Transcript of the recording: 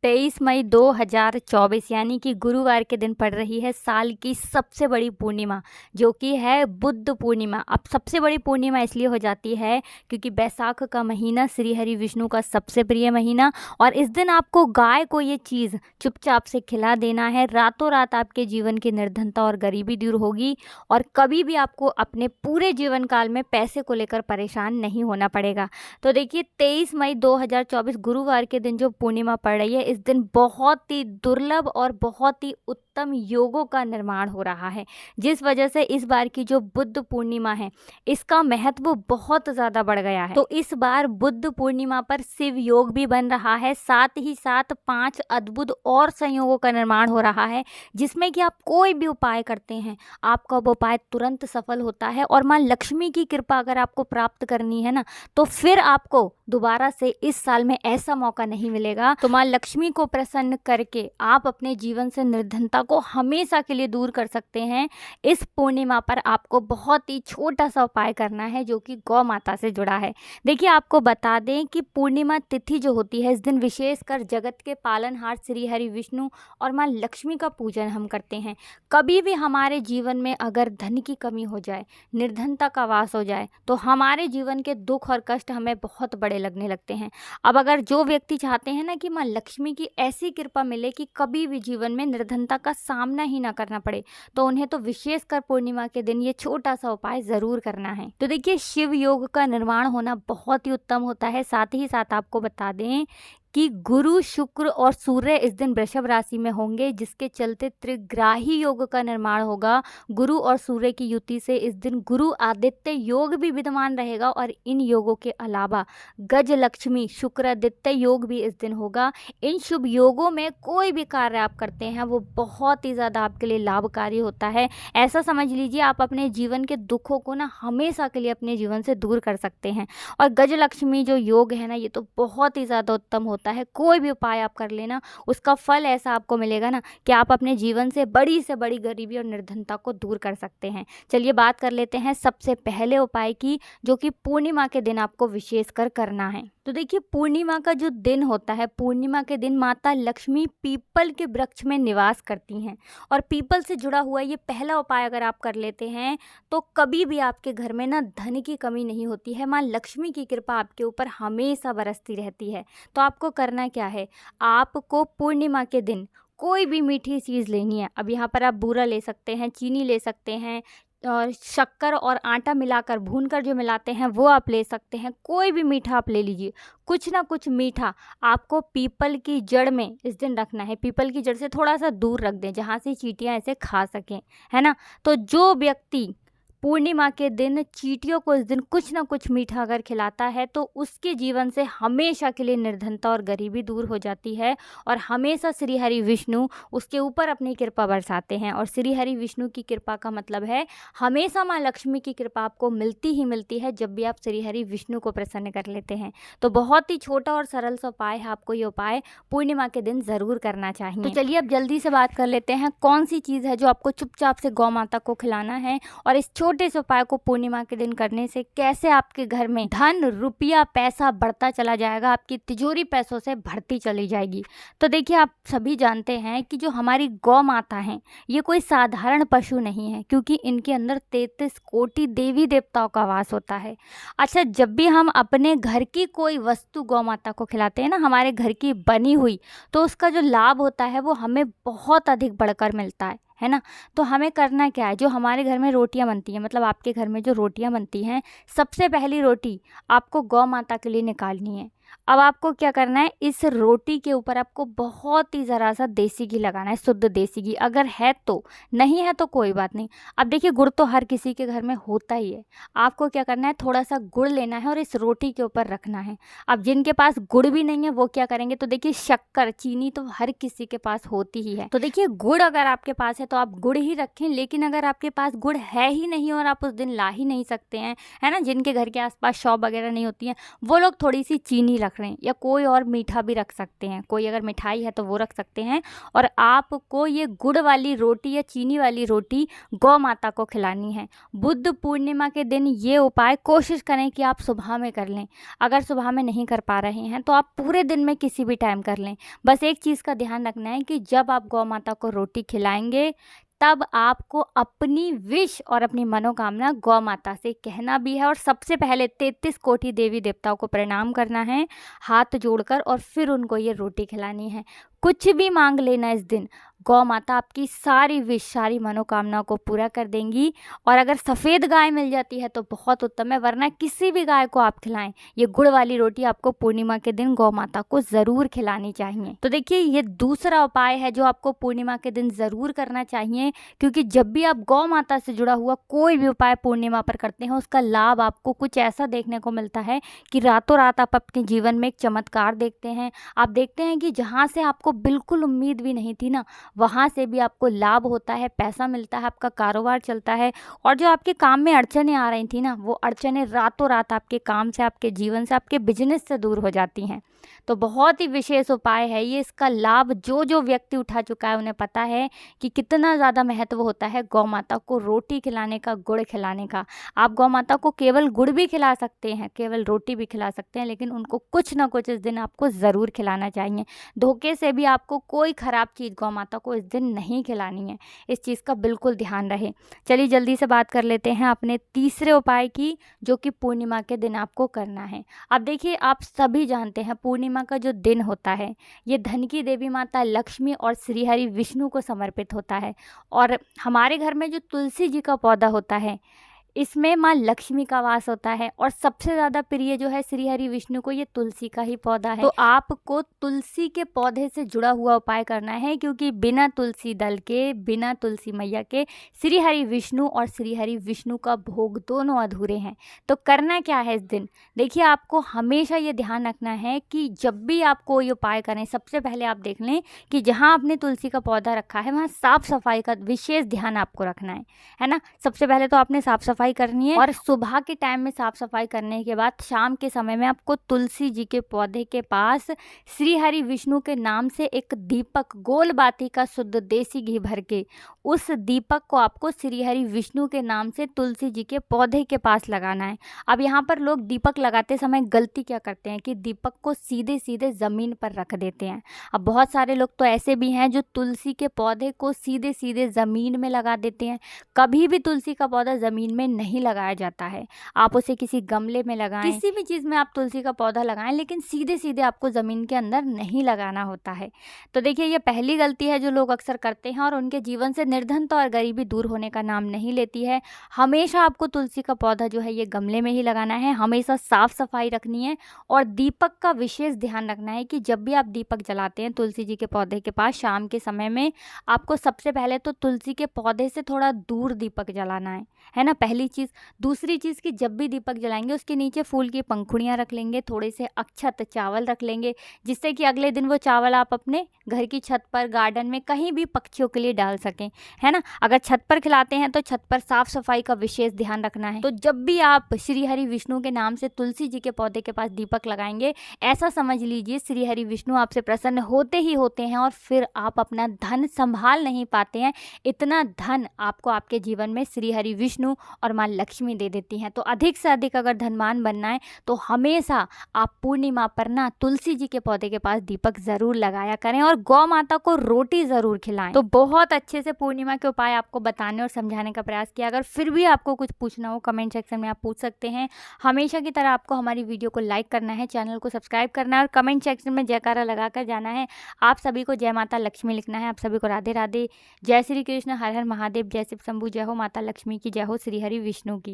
23 मई 2024 यानी कि गुरुवार के दिन पड़ रही है साल की सबसे बड़ी पूर्णिमा, जो कि है बुद्ध पूर्णिमा। अब सबसे बड़ी पूर्णिमा इसलिए हो जाती है क्योंकि बैसाख का महीना श्री हरि विष्णु का सबसे प्रिय महीना, और इस दिन आपको गाय को ये चीज़ चुपचाप से खिला देना है। रातों रात आपके जीवन की निर्धनता और गरीबी दूर होगी, और कभी भी आपको अपने पूरे जीवन काल में पैसे को लेकर परेशान नहीं होना पड़ेगा। तो देखिए 23 मई 2024 गुरुवार के दिन जो पूर्णिमा पड़ रही है, इस दिन बहुत ही दुर्लभ और बहुत ही उत्तम योगों का निर्माण हो रहा है, जिस वजह से इस बार की जो बुद्ध पूर्णिमा है इसका महत्व बहुत ज़्यादा बढ़ गया है। तो इस बार बुद्ध पूर्णिमा पर शिव योग भी बन रहा है, साथ ही साथ 5 अद्भुत और संयोगों का निर्माण हो रहा है, जिसमें कि आप कोई भी उपाय करते हैं आपका वो उपाय तुरंत सफल होता है। और माँ लक्ष्मी की कृपा अगर आपको प्राप्त करनी है ना, तो फिर आपको दोबारा से इस साल में ऐसा मौका नहीं मिलेगा। तो माँ लक्ष्मी को प्रसन्न करके आप अपने जीवन से निर्धनता को हमेशा के लिए दूर कर सकते हैं। इस पूर्णिमा पर आपको बहुत ही छोटा सा उपाय करना है, जो कि गौ माता से जुड़ा है। देखिए आपको बता दें कि पूर्णिमा तिथि जो होती है, इस दिन विशेषकर जगत के पालनहार श्री हरि विष्णु और माँ लक्ष्मी का पूजन हम करते हैं। कभी भी हमारे जीवन में अगर धन की कमी हो जाए, निर्धनता का वास हो जाए, तो हमारे जीवन के दुख और कष्ट हमें बहुत बड़े लगने लगते हैं। अब अगर जो व्यक्ति चाहते हैं ना कि माँ लक्ष्मी की ऐसी कृपा मिले कि कभी भी जीवन में निर्धनता का सामना ही ना करना पड़े, तो उन्हें तो विशेषकर पूर्णिमा के दिन ये छोटा सा उपाय ज़रूर करना है। तो देखिए शिव योग का निर्माण होना बहुत ही उत्तम होता है। साथ ही साथ आपको बता दें कि गुरु, शुक्र और सूर्य इस दिन वृषभ राशि में होंगे, जिसके चलते त्रिग्राही योग का निर्माण होगा। गुरु और सूर्य की युति से इस दिन गुरु आदित्य योग भी विद्यमान रहेगा, और इन योगों के अलावा गज लक्ष्मी शुक्र आदित्य योग भी इस दिन होगा। इन शुभ योगों में कोई भी कार्य आप करते हैं वो बहुत ही ज़्यादा आपके लिए लाभकारी होता है। ऐसा समझ लीजिए आप अपने जीवन के दुखों को ना हमेशा के लिए अपने जीवन से दूर कर सकते हैं। और गज लक्ष्मी जो योग है ना, ये तो बहुत ही ज़्यादा उत्तम होता है। कोई भी उपाय आप कर लेना, उसका फल ऐसा आपको मिलेगा ना कि आप अपने जीवन से बड़ी गरीबी और निर्धनता को दूर कर सकते हैं। चलिए बात कर लेते हैं सबसे पहले उपाय की, जो कि पूर्णिमा के दिन आपको विशेषकर करना है। तो देखिए पूर्णिमा का जो दिन होता है, पूर्णिमा के दिन माता लक्ष्मी पीपल के वृक्ष में निवास करती हैं, और पीपल से जुड़ा हुआ ये पहला उपाय अगर आप कर लेते हैं तो कभी भी आपके घर में ना धन की कमी नहीं होती है। माँ लक्ष्मी की कृपा आपके ऊपर हमेशा बरसती रहती है। तो आपको करना क्या है, आपको पूर्णिमा के दिन कोई भी मीठी चीज़ लेनी है। अब यहाँ पर आप बूरा ले सकते हैं, चीनी ले सकते हैं, और शक्कर और आटा मिलाकर भूनकर जो मिलाते हैं वो आप ले सकते हैं। कोई भी मीठा आप ले लीजिए, कुछ ना कुछ मीठा आपको पीपल की जड़ में इस दिन रखना है। पीपल की जड़ से थोड़ा सा दूर रख दें, जहाँ से चींटियाँ ऐसे खा सकें, है ना। तो जो व्यक्ति पूर्णिमा के दिन चींटियों को इस दिन कुछ ना कुछ मीठा अगर खिलाता है, तो उसके जीवन से हमेशा के लिए निर्धनता और गरीबी दूर हो जाती है, और हमेशा श्री हरि विष्णु उसके ऊपर अपनी कृपा बरसाते हैं। और श्री हरि विष्णु की कृपा का मतलब है हमेशा माँ लक्ष्मी की कृपा आपको मिलती ही मिलती है, जब भी आप श्री हरि विष्णु को प्रसन्न कर लेते हैं। तो बहुत ही छोटा और सरल सा उपाय है, आपको ये उपाय पूर्णिमा के दिन ज़रूर करना चाहिए। तो चलिए अब जल्दी से बात कर लेते हैं कौन सी चीज़ है जो आपको चुपचाप से गौ माता को खिलाना है, और इस छोटे से उपाय को पूर्णिमा के दिन करने से कैसे आपके घर में धन, रुपया, पैसा बढ़ता चला जाएगा, आपकी तिजोरी पैसों से भरती चली जाएगी। तो देखिए आप सभी जानते हैं कि जो हमारी गौ माता हैं ये कोई साधारण पशु नहीं है, क्योंकि इनके अंदर 33 कोटि देवी देवताओं का वास होता है। अच्छा, जब भी हम अपने घर की कोई वस्तु गौ माता को खिलाते हैं ना, हमारे घर की बनी हुई, तो उसका जो लाभ होता है वो हमें बहुत अधिक बढ़कर मिलता है ना। तो हमें करना क्या है, जो हमारे घर में रोटियां बनती हैं, मतलब आपके घर में जो रोटियां बनती हैं, सबसे पहली रोटी आपको गौ माता के लिए निकालनी है। अब आपको क्या करना है, इस रोटी के ऊपर आपको बहुत ही ज़रा सा देसी घी लगाना है, शुद्ध देसी घी। अगर है तो, नहीं है तो कोई बात नहीं। अब देखिए गुड़ तो हर किसी के घर में होता ही है। आपको क्या करना है, थोड़ा सा गुड़ लेना है और इस रोटी के ऊपर रखना है। अब जिनके पास गुड़ भी नहीं है वो क्या करेंगे, तो देखिए शक्कर, चीनी तो हर किसी के पास होती ही है। तो देखिए गुड़ अगर आपके पास है तो आप गुड़ ही रखें, लेकिन अगर आपके पास गुड़ है ही नहीं और आप उस दिन ला ही नहीं सकते हैं, है ना, जिनके घर के आसपास शॉप वगैरह नहीं होती हैं, वो लोग थोड़ी सी चीनी रख रख रहे हैं, या कोई और मीठा भी रख सकते हैं, कोई अगर मिठाई है तो वो रख सकते हैं। और आपको ये गुड़ वाली रोटी या चीनी वाली रोटी गौ माता को खिलानी है। बुद्ध पूर्णिमा के दिन ये उपाय कोशिश करें कि आप सुबह में कर लें। अगर सुबह में नहीं कर पा रहे हैं तो आप पूरे दिन में किसी भी टाइम कर लें। बस एक चीज़ का ध्यान रखना है कि जब आप गौ माता को रोटी खिलाएंगे तब आपको अपनी विश और अपनी मनोकामना गौ माता से कहना भी है, और सबसे पहले 33 कोटि देवी देवताओं को प्रणाम करना है हाथ जोड़कर, और फिर उनको ये रोटी खिलानी है। कुछ भी मांग लेना इस दिन, गौ माता आपकी सारी विश, सारी मनोकामनाओं को पूरा कर देंगी। और अगर सफ़ेद गाय मिल जाती है तो बहुत उत्तम है, वरना किसी भी गाय को आप खिलाएं, ये गुड़ वाली रोटी आपको पूर्णिमा के दिन गौ माता को ज़रूर खिलानी चाहिए। तो देखिए, ये दूसरा उपाय है जो आपको पूर्णिमा के दिन ज़रूर करना चाहिए, क्योंकि जब भी आप गौ माता से जुड़ा हुआ कोई भी उपाय पूर्णिमा पर करते हैं, उसका लाभ आपको कुछ ऐसा देखने को मिलता है कि रातों रात आप अपने जीवन में एक चमत्कार देखते हैं। आप देखते हैं कि जहाँ से आपको बिल्कुल उम्मीद भी नहीं थी ना, वहाँ से भी आपको लाभ होता है, पैसा मिलता है, आपका कारोबार चलता है। और जो आपके काम में अड़चनें आ रही थी ना, वो अड़चनें रातों रात आपके काम से, आपके जीवन से, आपके बिजनेस से दूर हो जाती हैं। तो बहुत ही विशेष उपाय है ये। इसका लाभ जो जो व्यक्ति उठा चुका है उन्हें पता है कि कितना ज़्यादा महत्व होता है गौ माता को रोटी खिलाने का, गुड़ खिलाने का। आप गौ माता को केवल गुड़ भी खिला सकते हैं, केवल रोटी भी खिला सकते हैं, लेकिन उनको कुछ ना कुछ इस दिन आपको ज़रूर खिलाना चाहिए। धोखे से भी आपको कोई ख़राब चीज़ गौ माता को इस दिन नहीं खिलानी है, इस चीज़ का बिल्कुल ध्यान रहे। चलिए जल्दी से बात कर लेते हैं अपने तीसरे उपाय की, जो कि पूर्णिमा के दिन आपको करना है। अब देखिए, आप सभी जानते हैं पूर्णिमा का जो दिन होता है ये धन की देवी माता लक्ष्मी और श्रीहरि विष्णु को समर्पित होता है। और हमारे घर में जो तुलसी जी का पौधा होता है, इसमें माँ लक्ष्मी का वास होता है, और सबसे ज़्यादा प्रिय जो है श्री हरि विष्णु को ये तुलसी का ही पौधा है। तो आपको तुलसी के पौधे से जुड़ा हुआ उपाय करना है, क्योंकि बिना तुलसी दल के, बिना तुलसी मैया के श्री हरि विष्णु और श्री हरि विष्णु का भोग दोनों अधूरे हैं। तो करना क्या है इस दिन? देखिए, आपको हमेशा ये ध्यान रखना है कि जब भी आप कोई उपाय करें, सबसे पहले आप देख लें कि जहाँ आपने तुलसी का पौधा रखा है वहाँ साफ़ सफाई का विशेष ध्यान आपको रखना है ना। सबसे पहले तो आपने साफ़ सफाई करनी है, और सुबह के टाइम में साफ सफाई करने के बाद शाम के समय में आपको तुलसी जी के पौधे के पास श्री हरि विष्णु के नाम से एक दीपक, गोल बाती का शुद्ध देसी घी भर के, उस दीपक को आपको श्री हरि विष्णु के नाम से तुलसी जी के पौधे के पास लगाना है। अब यहाँ पर लोग दीपक लगाते समय गलती क्या करते हैं कि दीपक को सीधे सीधे ज़मीन पर रख देते हैं। अब बहुत सारे लोग तो ऐसे भी हैं जो तुलसी के पौधे को सीधे सीधे ज़मीन में लगा देते हैं। कभी भी तुलसी का पौधा ज़मीन में नहीं लगाया जाता है, आप उसे किसी गमले में लगाएं, किसी भी चीज़ में आप तुलसी का पौधा लगाएं, लेकिन सीधे सीधे आपको ज़मीन के अंदर नहीं लगाना होता है। तो देखिए, ये पहली गलती है जो लोग अक्सर करते हैं, और उनके जीवन से निर्धनता और गरीबी दूर होने का नाम नहीं लेती है। हमेशा आपको तुलसी का पौधा जो है ये गमले में ही लगाना है, हमेशा साफ सफाई रखनी है, और दीपक का विशेष ध्यान रखना है कि जब भी आप दीपक जलाते हैं तुलसी जी के पौधे के पास शाम के समय में, आपको सबसे पहले तो तुलसी के पौधे से थोड़ा दूर दीपक जलाना है ना, पहली चीज़। दूसरी चीज़ कि जब भी दीपक जलाएंगे उसके नीचे फूल की पंखुड़ियाँ रख लेंगे, थोड़े से अक्षत चावल रख लेंगे, जिससे कि अगले दिन वो चावल आप अपने घर की छत पर, गार्डन में, कहीं भी पक्षियों के लिए डाल सकें, है ना। अगर छत पर खिलाते हैं तो छत पर साफ सफाई का विशेष ध्यान रखना है। तो जब भी आप श्री हरि विष्णु के नाम से तुलसी जी के पौधे के पास दीपक लगाएंगे, ऐसा समझ लीजिए श्री हरि विष्णु आपसे प्रसन्न होते ही होते हैं, और फिर आप अपना धन संभाल नहीं पाते हैं। इतना धन आपको आपके जीवन में श्री हरि विष्णु और माँ लक्ष्मी दे देती हैं। तो अधिक से अधिक अगर धनवान बनना है तो हमेशा आप पूर्णिमा पर ना तुलसी जी के पौधे के पास दीपक ज़रूर लगाया करें, और गौ माता को रोटी ज़रूर खिलाएं। तो बहुत अच्छे से पूर्णिमा के उपाय आपको बताने और समझाने का प्रयास किया। अगर फिर भी आपको कुछ पूछना हो कमेंट सेक्शन में आप पूछ सकते हैं। हमेशा की तरह आपको हमारी वीडियो को लाइक करना है, चैनल को सब्सक्राइब करना है, और कमेंट सेक्शन में जयकारा लगा कर जाना है। आप सभी को जय माता लक्ष्मी लिखना है। आप सभी को राधे राधे, जय श्री कृष्ण, हर हर महादेव, जय शिव शंभू, जय हो माता लक्ष्मी की, जय हो श्री हरि विष्णु की।